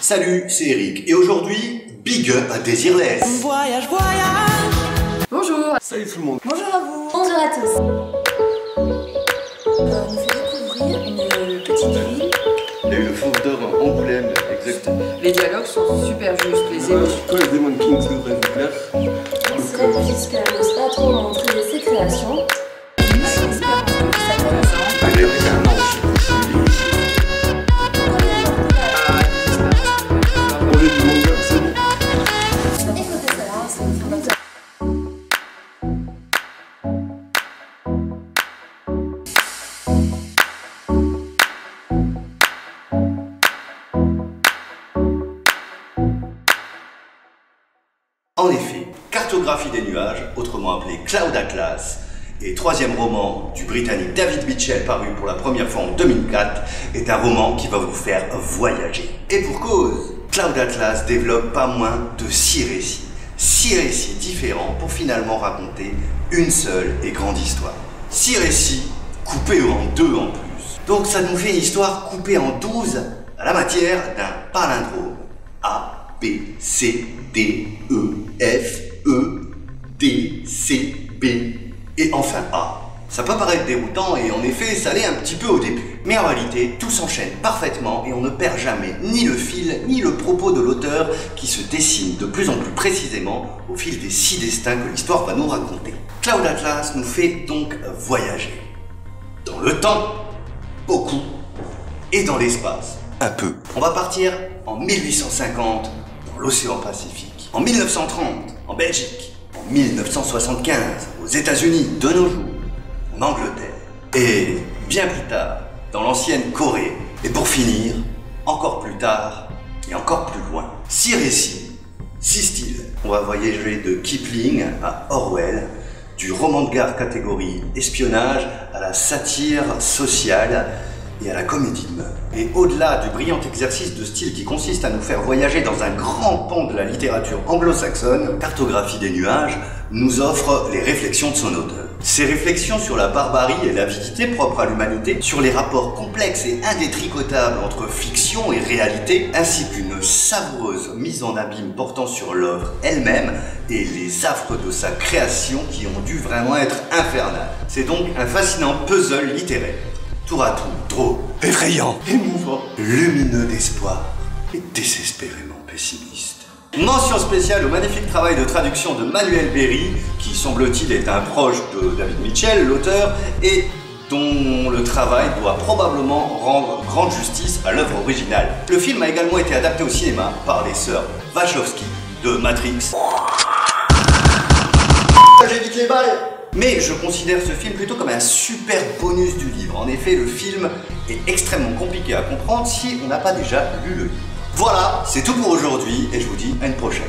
Salut, c'est Eric et aujourd'hui, Big Up à Désirless. Voyage, voyage. Bonjour. Salut tout le monde. Bonjour à vous. Bonjour à tous. Nous fait découvrir une petite ville. Il y a eu le Fondeur à Angoulême, exactement. Les dialogues sont super justes, les émotions. Quand les Demon Kings devraient vous plaire. Celle puisqu'elle n'ose pas trop montrer ses créations. On est du manga, c'est bon. Écoutez ça, c'est une formation. En effet, Cartographie des nuages, autrement appelé Cloud Atlas, et troisième roman du Britannique David Mitchell paru pour la première fois en 2004, est un roman qui va vous faire voyager. Et pour cause, Cloud Atlas développe pas moins de 6 récits. 6 récits différents pour finalement raconter une seule et grande histoire. 6 récits coupés en 2 en plus. Donc ça nous fait une histoire coupée en 12 à la matière d'un palindrome. A, B, C, D, E, F, E, D, C, B et enfin A. Ça peut paraître déroutant et en effet ça l'est un petit peu au début. Mais en réalité tout s'enchaîne parfaitement et on ne perd jamais ni le fil ni le propos de l'auteur qui se dessine de plus en plus précisément au fil des 6 destins que l'histoire va nous raconter. Cloud Atlas nous fait donc voyager. Dans le temps, beaucoup, et dans l'espace, un peu. On va partir en 1850 dans l'océan Pacifique, en 1930 en Belgique, en 1975 aux États-Unis de nos jours, en Angleterre, et bien plus tard dans l'ancienne Corée. Et pour finir, encore plus tard et encore plus loin. 6 récits, 6 styles. On va voyager de Kipling à Orwell, du roman de gare catégorie espionnage à la satire sociale et à la comédie de mœurs. Et au-delà du brillant exercice de style qui consiste à nous faire voyager dans un grand pan de la littérature anglo-saxonne, Cartographie des nuages nous offre les réflexions de son auteur. Ces réflexions sur la barbarie et l'avidité propre à l'humanité, sur les rapports complexes et indétricotables entre fiction et réalité, ainsi qu'une savoureuse mise en abîme portant sur l'œuvre elle-même et les affres de sa création qui ont dû vraiment être infernales. C'est donc un fascinant puzzle littéraire. Tour à tour, drôle, effrayant, émouvant, lumineux d'espoir et désespérément pessimiste. Mention spéciale au magnifique travail de traduction de Manuel Berry, qui semble-t-il est un proche de David Mitchell, l'auteur, et dont le travail doit probablement rendre grande justice à l'œuvre originale. Le film a également été adapté au cinéma par les sœurs Wachowski de Matrix. J'évite les balles! Mais je considère ce film plutôt comme un super bonus du livre. En effet, le film est extrêmement compliqué à comprendre si on n'a pas déjà lu le livre. Voilà, c'est tout pour aujourd'hui et je vous dis à une prochaine.